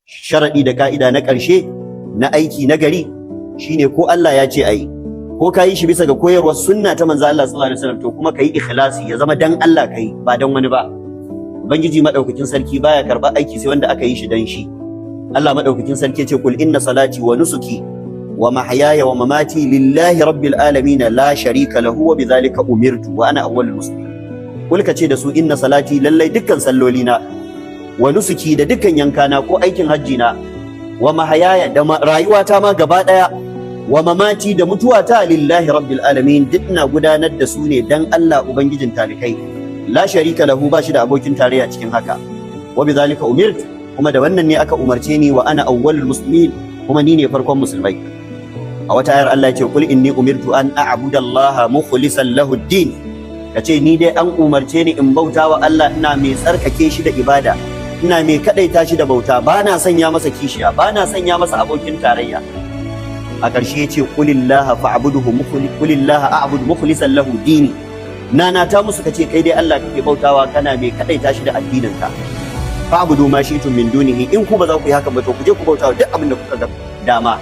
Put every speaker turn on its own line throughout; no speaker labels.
sharadi da ka'ida na ƙarshe na aiki na gari shine ko Allah ya ce ayi ko ka yi shi bisa ga koyarwar sunna ta manzo Allah sallallahu alaihi wasallam to kuma kai ikhlasi ya zama dan Allah kai ba dan wani ba. Ubangiji madaukakin sarki baya karba aiki sai wanda aka yi shi dan shi. Allah madaukakin sarki ce kul inna salati wa nusuki wa mahyaya wa mamati lillahi rabbil alamin la sharika lahu wa bidhalika umirtu wa ana awwalul muslimin. Kul ka ce da su inna salati lallai dukkan sallolina wa nusuki da dukkan yankana ko aikin hajji na wa mahyaya da rayuwata ma gaba daya wa mamati da mutuwata lillahi rabbil alamin duk na gudanar da su ne dan Allah ubangijin talikai la sharika lahu ba shi da abokin tarayya cikin haka wa bidhalika umirtu kuma da wannan ne aka umarce ni wa ana awwalul muslimin kuma ni ne farkon musulmai. A wata ayar Allah ya ce kul inni umirtu an a'budallaha mukhlishan lahu ad-din kace ni dai an umarce ni in bauta wa Allah ina mai tsarkake shi da ibada ina mai kadaita shi da bauta bana sanya masa kishiya bana sanya masa abokin tarayya. A ƙarshe ya ce kulillaha a'budu mukhlishan lahu dini nana ta musu kace kai dai Allah kake bautawa kana mai kadaita shi da addinin ka fa'budu ma shi'tum min dunihi in ku ba za ku yi haka ba to ku je ku bautawa duk abin da kuka ga dama.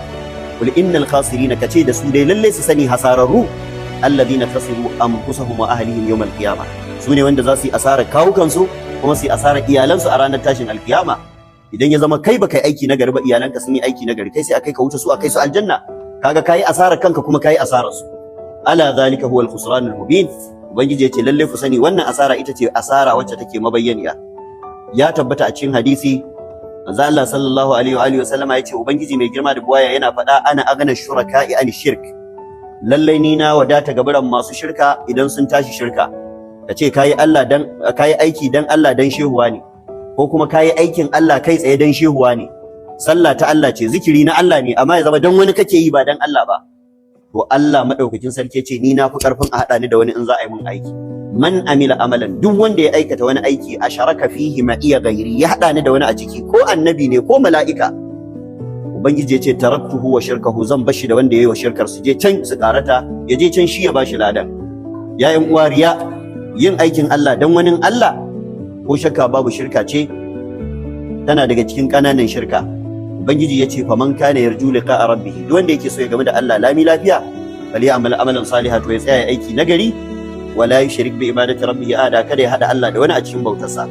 Kul innal khasirina kace da su dai lalle su sani hasararru alladhina khasiru anfusahum wa ahlihim yawm al-qiyamah sune wanda za su yi asarar kawukansu kuma su yi asarar iyalansu a ranar tashin alkiyama. Idan ya zama kai baka yi aiki na gari ba iyalanka sun yi aiki na gari kai sai akai ka wuce su akai su aljanna kaga kai asarar kanka kuma kai asarar su. Ala zalika huwa al-khusran al-mubin. Ubangiji yace lalle ku sani wannan asara ita ce asara wacce take mabayyaniya. Ya tabbata a cikin hadisi manzo Allah sallallahu alaihi wa alihi wa sallama yace ubangiji mai girma da buwaya yana faɗa ana agana shuraka'i an shirk lalle ni na wadata gaburan masu shirka idan sun tashi shirka kace kai aiki dan Allah dan shehuwa ne ko kuma kayi aikin Allah kai tsaye dan shehuwa ne sallah ta Allah ce zikiri na Allah ne amma ya zama dan wani kake yi ba dan Allah ba to Allah madaukakin sarki ce ni na fi karfin a hada ni da wani in za a yi mun aiki. Man amila amalan duk wanda ya aikata wani aiki a sharaka fihi ma iya gairi ya hada ni da wani a ciki ko annabi ne ko mala'ika ubangiji ya ce taraktuhu wa shirkahu zan bashi da wanda yayi wa shirkar su je can su karata ya je can shi ya bashi ladan. Ya yan uwa riya yin aikin Allah dan wani Allah ko shakka babu shirka ce tana daga cikin kananan shirka. Ubangiji ya ce faman kana yarju liqa'a rabbih duk wanda yake so ya game da Allah lami lafiya bali amal amalan salihan to ya tsaya aiki nagari wala yushrik bi ibadati rabbih ada kada ya hada Allah da wani a cikin bautarsa.